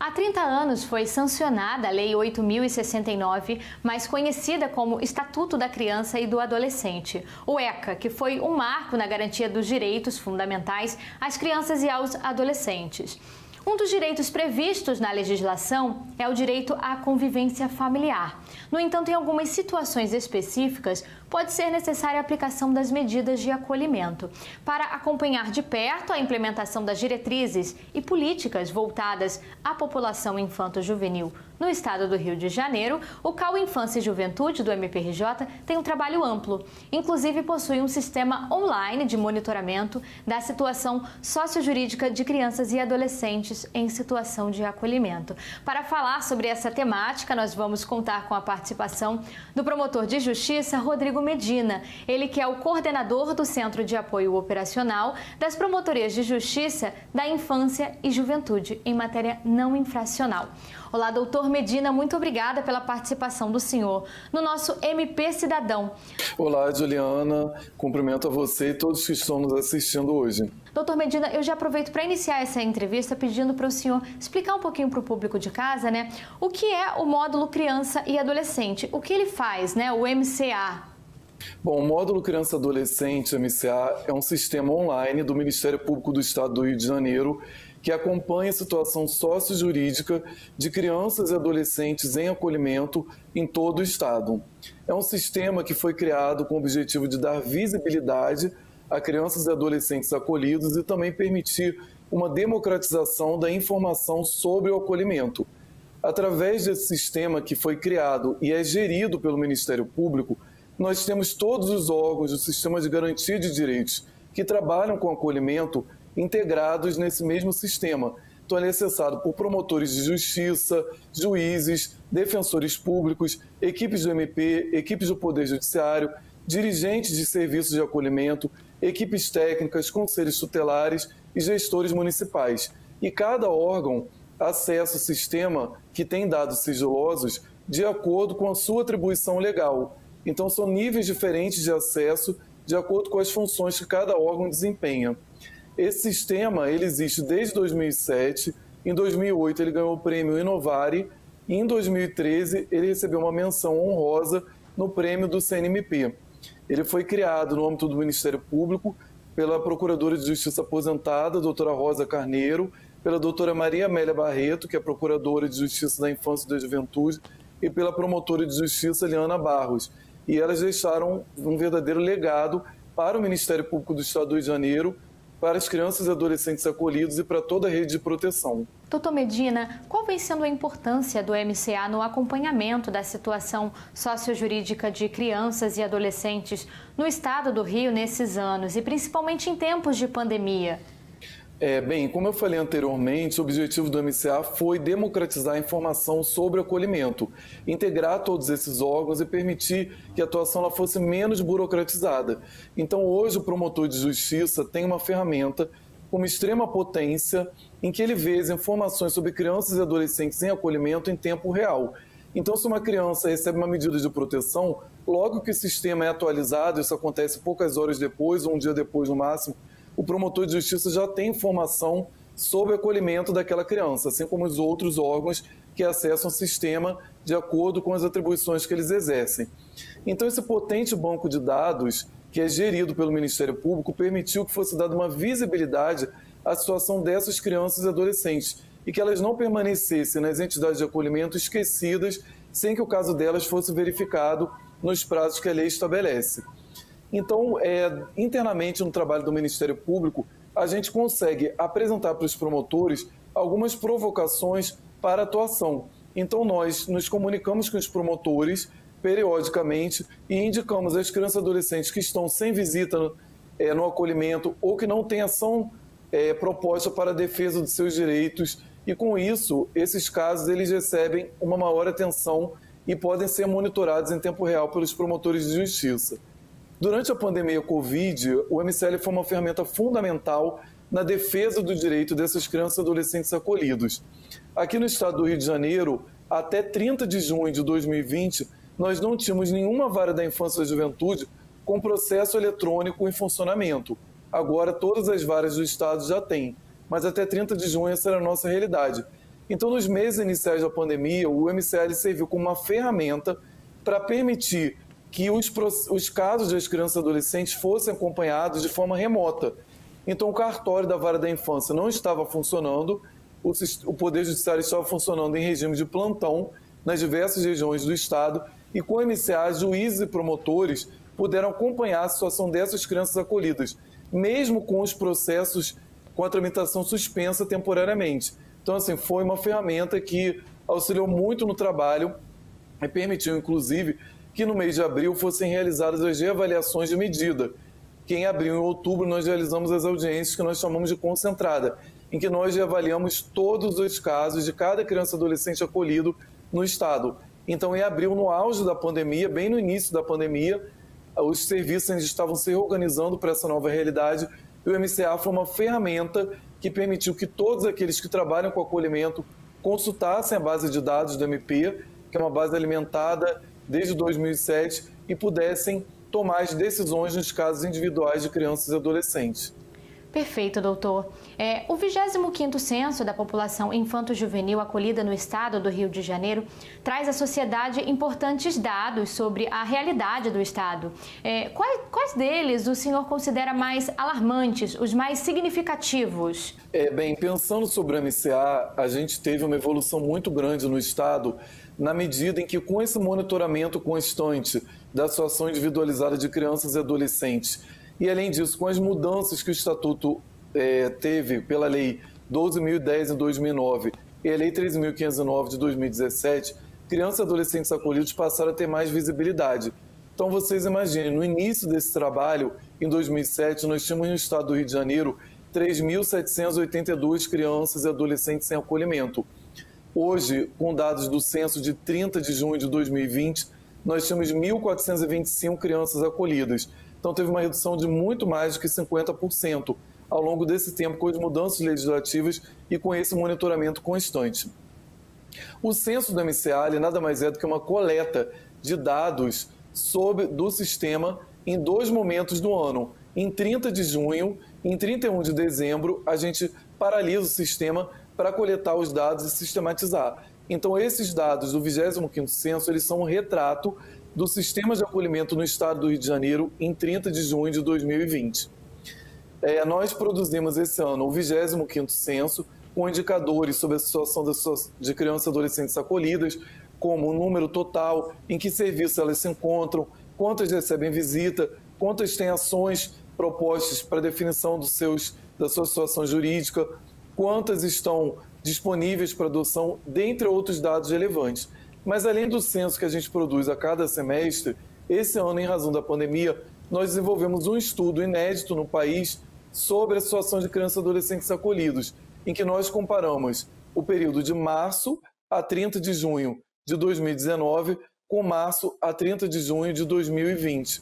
Há 30 anos foi sancionada a Lei 8.069, mais conhecida como Estatuto da Criança e do Adolescente, o ECA, que foi um marco na garantia dos direitos fundamentais às crianças e aos adolescentes. Um dos direitos previstos na legislação é o direito à convivência familiar. No entanto, em algumas situações específicas, pode ser necessária a aplicação das medidas de acolhimento. Para acompanhar de perto a implementação das diretrizes e políticas voltadas à população infanto-juvenil no estado do Rio de Janeiro, o CAU Infância e Juventude do MPRJ tem um trabalho amplo. Inclusive, possui um sistema online de monitoramento da situação sociojurídica de crianças e adolescentes em situação de acolhimento. Para falar sobre essa temática, nós vamos contar com a participação do promotor de justiça, Rodrigo Medina. Ele que é o coordenador do Centro de Apoio Operacional das Promotorias de Justiça da Infância e Juventude em matéria não infracional. Olá, doutor Medina, muito obrigada pela participação do senhor no nosso MP Cidadão. Olá, Juliana, cumprimento a você e todos que estão nos assistindo hoje. Doutor Medina, eu já aproveito para iniciar essa entrevista pedindo para o senhor explicar um pouquinho para o público de casa, o que é o módulo Criança e Adolescente, o que ele faz, o MCA. Bom, o Módulo Criança e Adolescente, MCA, é um sistema online do Ministério Público do Estado do Rio de Janeiro que acompanha a situação sociojurídica de crianças e adolescentes em acolhimento em todo o Estado. É um sistema que foi criado com o objetivo de dar visibilidade a crianças e adolescentes acolhidos e também permitir uma democratização da informação sobre o acolhimento. Através desse sistema que foi criado e é gerido pelo Ministério Público, nós temos todos os órgãos do Sistema de Garantia de Direitos que trabalham com acolhimento integrados nesse mesmo sistema. Então, ele é acessado por promotores de justiça, juízes, defensores públicos, equipes do MP, equipes do Poder Judiciário, dirigentes de serviços de acolhimento, equipes técnicas, conselhos tutelares e gestores municipais. E cada órgão acessa o sistema que tem dados sigilosos de acordo com a sua atribuição legal. Então, são níveis diferentes de acesso de acordo com as funções que cada órgão desempenha. Esse sistema ele existe desde 2007, em 2008 ele ganhou o prêmio Inovare e em 2013 ele recebeu uma menção honrosa no prêmio do CNMP. Ele foi criado no âmbito do Ministério Público pela Procuradora de Justiça aposentada, doutora Rosa Carneiro, pela doutora Maria Amélia Barreto, que é Procuradora de Justiça da Infância e da Juventude, e pela Promotora de Justiça Liana Barros. E elas deixaram um verdadeiro legado para o Ministério Público do Estado do Rio de Janeiro, para as crianças e adolescentes acolhidos e para toda a rede de proteção. Doutor Medina, qual vem sendo a importância do MCA no acompanhamento da situação sociojurídica de crianças e adolescentes no estado do Rio nesses anos e principalmente em tempos de pandemia? Bem, como eu falei anteriormente, o objetivo do MCA foi democratizar a informação sobre acolhimento, integrar todos esses órgãos e permitir que a atuação ela fosse menos burocratizada. Então, hoje, o promotor de justiça tem uma ferramenta com uma extrema potência em que ele vê as informações sobre crianças e adolescentes em acolhimento em tempo real. Então, se uma criança recebe uma medida de proteção, logo que o sistema é atualizado, isso acontece poucas horas depois, ou um dia depois no máximo, o promotor de justiça já tem informação sobre o acolhimento daquela criança, assim como os outros órgãos que acessam o sistema de acordo com as atribuições que eles exercem. Então, esse potente banco de dados, que é gerido pelo Ministério Público, permitiu que fosse dada uma visibilidade à situação dessas crianças e adolescentes e que elas não permanecessem nas entidades de acolhimento esquecidas sem que o caso delas fosse verificado nos prazos que a lei estabelece. Então, internamente no trabalho do Ministério Público, a gente consegue apresentar para os promotores algumas provocações para atuação. Então, nós nos comunicamos com os promotores periodicamente e indicamos às crianças e adolescentes que estão sem visita no acolhimento ou que não têm ação proposta para a defesa dos seus direitos. E, com isso, esses casos eles recebem uma maior atenção e podem ser monitorados em tempo real pelos promotores de justiça. Durante a pandemia Covid, o MCL foi uma ferramenta fundamental na defesa do direito dessas crianças e adolescentes acolhidos. Aqui no estado do Rio de Janeiro, até 30 de junho de 2020, nós não tínhamos nenhuma vara da infância e da juventude com processo eletrônico em funcionamento. Agora, todas as varas do estado já têm, mas até 30 de junho essa era a nossa realidade. Então, nos meses iniciais da pandemia, o MCA serviu como uma ferramenta para permitir que os casos das crianças e adolescentes fossem acompanhados de forma remota. Então, o cartório da Vara da Infância não estava funcionando, o Poder Judiciário estava funcionando em regime de plantão nas diversas regiões do Estado, e com o MCA, juízes e promotores puderam acompanhar a situação dessas crianças acolhidas, mesmo com os processos com a tramitação suspensa temporariamente. Então, assim, foi uma ferramenta que auxiliou muito no trabalho e permitiu, inclusive, que no mês de abril fossem realizadas as reavaliações de medida, que em abril e outubro nós realizamos as audiências que nós chamamos de concentrada, em que nós reavaliamos todos os casos de cada criança e adolescente acolhido no Estado. Então, em abril, no auge da pandemia, bem no início da pandemia, os serviços ainda estavam se reorganizando para essa nova realidade, e o MCA foi uma ferramenta que permitiu que todos aqueles que trabalham com acolhimento consultassem a base de dados do MP, que é uma base alimentada desde 2007, e pudessem tomar as decisões nos casos individuais de crianças e adolescentes. Perfeito, doutor. O 25º Censo da População Infanto-Juvenil acolhida no Estado do Rio de Janeiro traz à sociedade importantes dados sobre a realidade do Estado. Quais deles o senhor considera mais alarmantes, os mais significativos? Bem, pensando sobre o MCA, a gente teve uma evolução muito grande no Estado, na medida em que, com esse monitoramento constante da situação individualizada de crianças e adolescentes, e, além disso, com as mudanças que o Estatuto teve pela Lei 12.010 em 2009 e a Lei 13.509 de 2017, crianças e adolescentes acolhidos passaram a ter mais visibilidade. Então, vocês imaginem, no início desse trabalho, em 2007, nós tínhamos no Estado do Rio de Janeiro 3.782 crianças e adolescentes sem acolhimento. Hoje, com dados do censo de 30 de junho de 2020, nós temos 1.425 crianças acolhidas. Então, teve uma redução de muito mais do que 50% ao longo desse tempo, com as mudanças legislativas e com esse monitoramento constante. O censo do MCA nada mais é do que uma coleta de dados do sistema em dois momentos do ano. Em 30 de junho e em 31 de dezembro, a gente paralisa o sistema para coletar os dados e sistematizar. Então, esses dados do 25º Censo, eles são um retrato do sistema de acolhimento no Estado do Rio de Janeiro em 30 de junho de 2020. Nós produzimos esse ano o 25º Censo, com indicadores sobre a situação de crianças e adolescentes acolhidas, como o número total, em que serviços elas se encontram, quantas recebem visita, quantas têm ações propostas para definição da sua situação jurídica, quantas estão disponíveis para adoção, dentre outros dados relevantes. Mas, além do censo que a gente produz a cada semestre, esse ano, em razão da pandemia, nós desenvolvemos um estudo inédito no país sobre a situação de crianças e adolescentes acolhidos, em que nós comparamos o período de março a 30 de junho de 2019 com março a 30 de junho de 2020.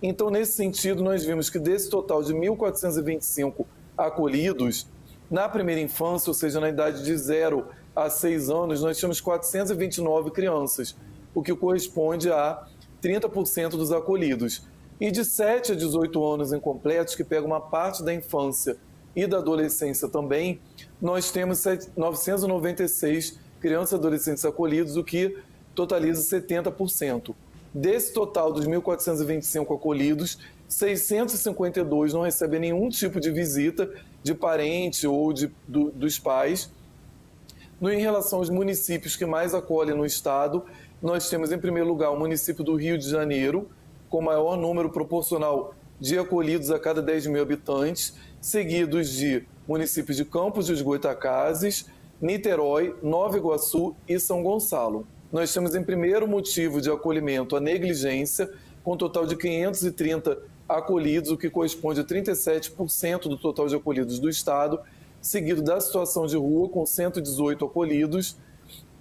Então, nesse sentido, nós vimos que desse total de 1.425 acolhidos, na primeira infância, ou seja, na idade de 0 a 6 anos, nós tínhamos 429 crianças, o que corresponde a 30% dos acolhidos. E de 7 a 18 anos incompletos, que pega uma parte da infância e da adolescência também, nós temos 996 crianças e adolescentes acolhidos, o que totaliza 70%. Desse total dos 1.425 acolhidos, 652 não recebem nenhum tipo de visita de parente ou dos pais. Em relação aos municípios que mais acolhem no Estado, nós temos, em primeiro lugar, o município do Rio de Janeiro, com maior número proporcional de acolhidos a cada 10 mil habitantes, seguidos de municípios de Campos dos Goytacazes, Niterói, Nova Iguaçu e São Gonçalo. Nós temos, em primeiro motivo de acolhimento, a negligência, com um total de 530 acolhidos, o que corresponde a 37% do total de acolhidos do Estado, seguido da situação de rua, com 118 acolhidos,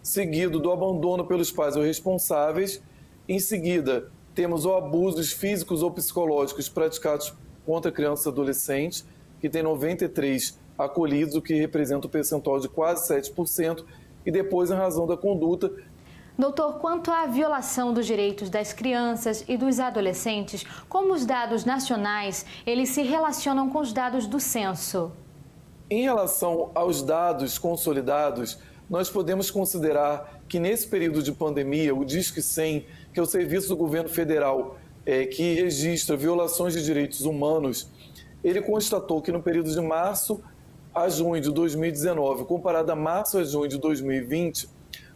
seguido do abandono pelos pais ou responsáveis. Em seguida, temos os abusos físicos ou psicológicos praticados contra crianças e adolescentes, que tem 93 acolhidos, o que representa um percentual de quase 7%, e depois, em razão da conduta. Doutor, quanto à violação dos direitos das crianças e dos adolescentes, como os dados nacionais, eles se relacionam com os dados do censo? Em relação aos dados consolidados, nós podemos considerar que nesse período de pandemia, o Disque 100, que é o serviço do governo federal que registra violações de direitos humanos, ele constatou que no período de março a junho de 2019, comparado a março a junho de 2020,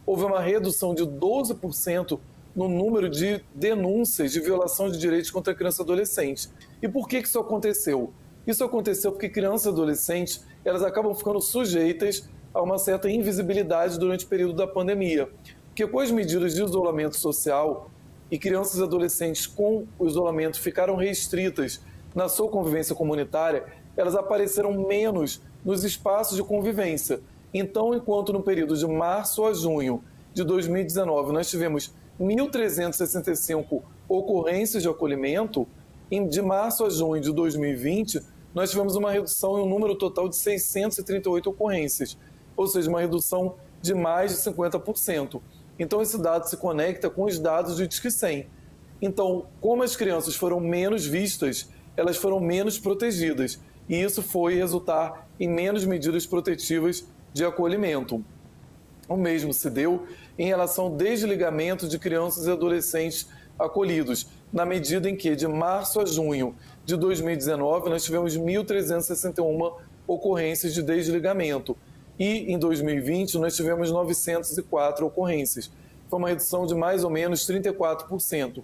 houve uma redução de 12% no número de denúncias de violação de direitos contra criança e adolescente. E por que isso aconteceu? Isso aconteceu porque crianças e adolescentes elas acabam ficando sujeitas a uma certa invisibilidade durante o período da pandemia. Porque com as medidas de isolamento social e crianças e adolescentes com o isolamento ficaram restritas na sua convivência comunitária, elas apareceram menos nos espaços de convivência. Então, enquanto no período de março a junho de 2019 nós tivemos 1.365 ocorrências de acolhimento, de março a junho de 2020 nós tivemos uma redução em um número total de 638 ocorrências, ou seja, uma redução de mais de 50%. Então, esse dado se conecta com os dados do Disque 100. Então, como as crianças foram menos vistas, elas foram menos protegidas, e isso foi resultar em menos medidas protetivas de acolhimento. O mesmo se deu em relação ao desligamento de crianças e adolescentes acolhidos, na medida em que, de março a junho de 2019, nós tivemos 1.361 ocorrências de desligamento. E em 2020 nós tivemos 904 ocorrências. Foi uma redução de mais ou menos 34%.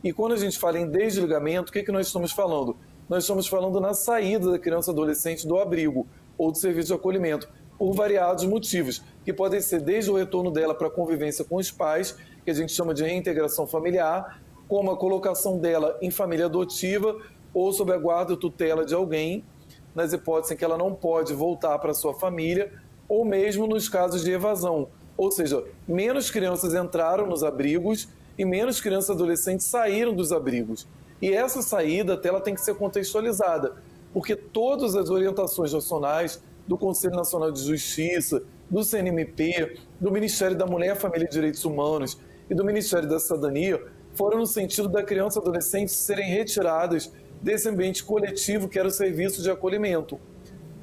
E quando a gente fala em desligamento, o que nós estamos falando? Nós estamos falando na saída da criança e adolescente do abrigo ou do serviço de acolhimento, por variados motivos, que podem ser desde o retorno dela para a convivência com os pais, que a gente chama de reintegração familiar, como a colocação dela em família adotiva ou sob a guarda ou tutela de alguém, nas hipóteses em que ela não pode voltar para a sua família, ou mesmo nos casos de evasão, ou seja, menos crianças entraram nos abrigos e menos crianças e adolescentes saíram dos abrigos. E essa saída até ela tem que ser contextualizada, porque todas as orientações nacionais do Conselho Nacional de Justiça, do CNMP, do Ministério da Mulher, Família e Direitos Humanos e do Ministério da Cidadania foram no sentido da criança e adolescente serem retiradas desse ambiente coletivo que era o serviço de acolhimento.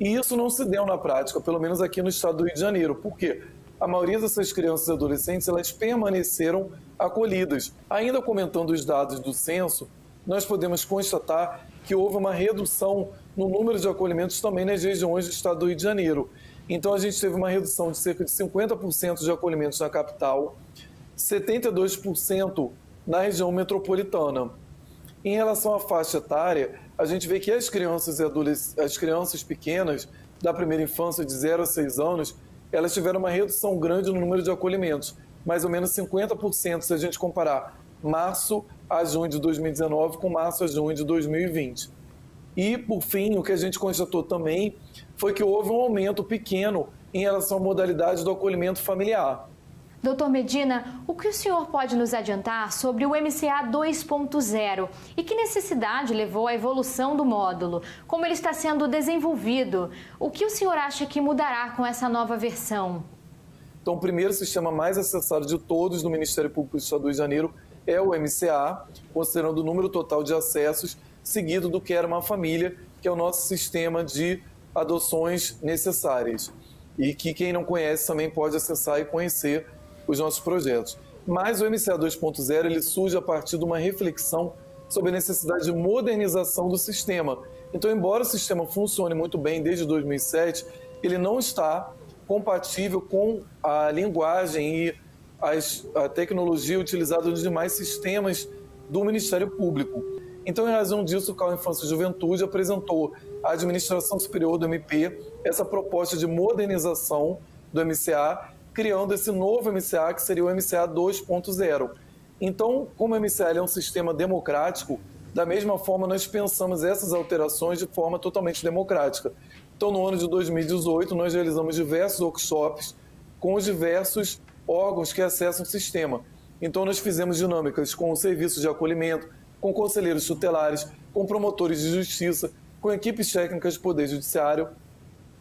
E isso não se deu na prática, pelo menos aqui no estado do Rio de Janeiro. Por quê? A maioria dessas crianças e adolescentes elas permaneceram acolhidas. Ainda comentando os dados do censo, nós podemos constatar que houve uma redução no número de acolhimentos também nas regiões do estado do Rio de Janeiro. Então, a gente teve uma redução de cerca de 50% de acolhimentos na capital, 72% na região metropolitana. Em relação à faixa etária, a gente vê que as crianças e as crianças pequenas, da primeira infância de 0 a 6 anos, elas tiveram uma redução grande no número de acolhimentos, mais ou menos 50% se a gente comparar março a junho de 2019 com março a junho de 2020. E, por fim, o que a gente constatou também foi que houve um aumento pequeno em relação à modalidade do acolhimento familiar. Doutor Medina, o que o senhor pode nos adiantar sobre o MCA 2.0 e que necessidade levou à evolução do módulo? Como ele está sendo desenvolvido? O que o senhor acha que mudará com essa nova versão? Então, o primeiro sistema mais acessado de todos no Ministério Público do Estado do Rio de Janeiro é o MCA, considerando o número total de acessos, seguido do Quero uma Família, que é o nosso sistema de adoções necessárias. E que quem não conhece também pode acessar e conhecer os nossos projetos. Mas o MCA 2.0 ele surge a partir de uma reflexão sobre a necessidade de modernização do sistema. Então, embora o sistema funcione muito bem desde 2007, ele não está compatível com a linguagem e a tecnologia utilizada nos demais sistemas do Ministério Público. Então, em razão disso, o CAU Infância e Juventude apresentou à Administração Superior do MP essa proposta de modernização do MCA, criando esse novo MCA, que seria o MCA 2.0. Então, como o MCA é um sistema democrático, da mesma forma nós pensamos essas alterações de forma totalmente democrática. Então, no ano de 2018, nós realizamos diversos workshops com os diversos órgãos que acessam o sistema. Então, nós fizemos dinâmicas com o serviço de acolhimento, com conselheiros tutelares, com promotores de justiça, com equipes técnicas do Poder Judiciário,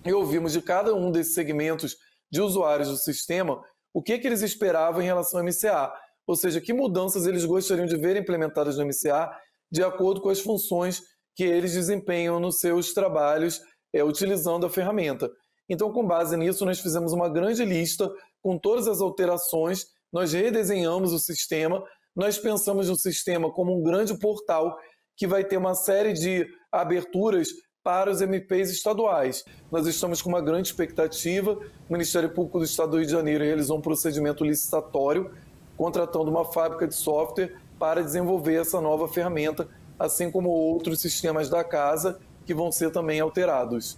e ouvimos de cada um desses segmentos de usuários do sistema o que eles esperavam em relação ao MCA, ou seja, que mudanças eles gostariam de ver implementadas no MCA de acordo com as funções que eles desempenham nos seus trabalhos utilizando a ferramenta. Então, com base nisso, nós fizemos uma grande lista com todas as alterações, nós redesenhamos o sistema, nós pensamos no sistema como um grande portal que vai ter uma série de aberturas para os MPs estaduais. Nós estamos com uma grande expectativa. O Ministério Público do Estado do Rio de Janeiro realizou um procedimento licitatório, contratando uma fábrica de software para desenvolver essa nova ferramenta, assim como outros sistemas da casa que vão ser também alterados.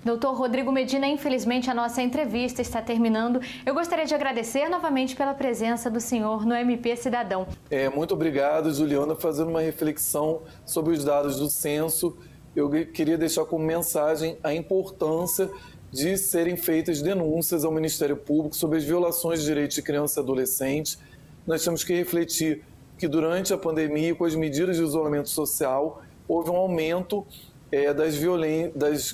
Doutor Rodrigo Medina, infelizmente a nossa entrevista está terminando. Eu gostaria de agradecer novamente pela presença do senhor no MP Cidadão. Muito obrigado, Juliana, fazendo uma reflexão sobre os dados do censo. Eu queria deixar como mensagem a importância de serem feitas denúncias ao Ministério Público sobre as violações de direitos de criança e adolescente. Nós temos que refletir que durante a pandemia, com as medidas de isolamento social, houve um aumento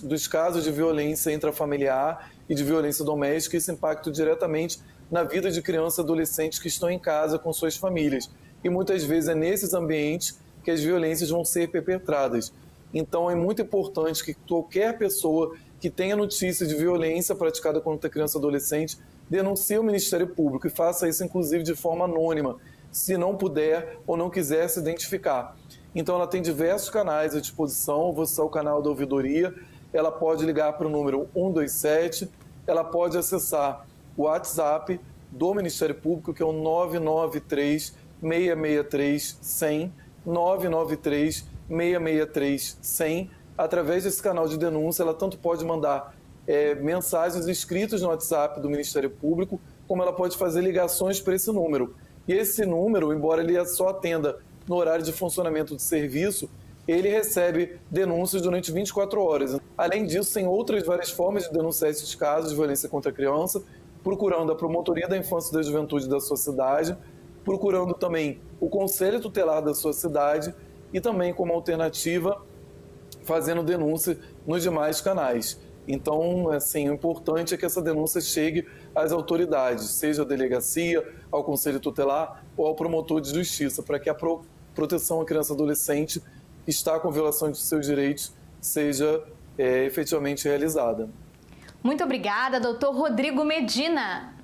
dos casos de violência intrafamiliar e de violência doméstica. Isso impacta diretamente na vida de crianças e adolescentes que estão em casa com suas famílias. E muitas vezes é nesses ambientes que as violências vão ser perpetradas. Então é muito importante que qualquer pessoa que tenha notícia de violência praticada contra criança e adolescente denuncie ao Ministério Público e faça isso inclusive de forma anônima, se não puder ou não quiser se identificar. Então ela tem diversos canais à disposição, vou citar o canal da ouvidoria, ela pode ligar para o número 127, ela pode acessar o WhatsApp do Ministério Público, que é o 993-663-100, 993-663-100. Através desse canal de denúncia, ela tanto pode mandar mensagens escritas no WhatsApp do Ministério Público, como ela pode fazer ligações para esse número. E esse número, embora ele só atenda no horário de funcionamento do serviço, ele recebe denúncias durante 24 horas. Além disso, tem outras várias formas de denunciar esses casos de violência contra a criança, procurando a Promotoria da Infância e da Juventude da sua cidade, procurando também o Conselho Tutelar da sua cidade e também, como alternativa, fazendo denúncia nos demais canais. Então, assim, o importante é que essa denúncia chegue às autoridades, seja a delegacia, ao Conselho Tutelar ou ao promotor de justiça, para que a proteção à criança e adolescente que está com violação de seus direitos seja efetivamente realizada. Muito obrigada, doutor Rodrigo Medina.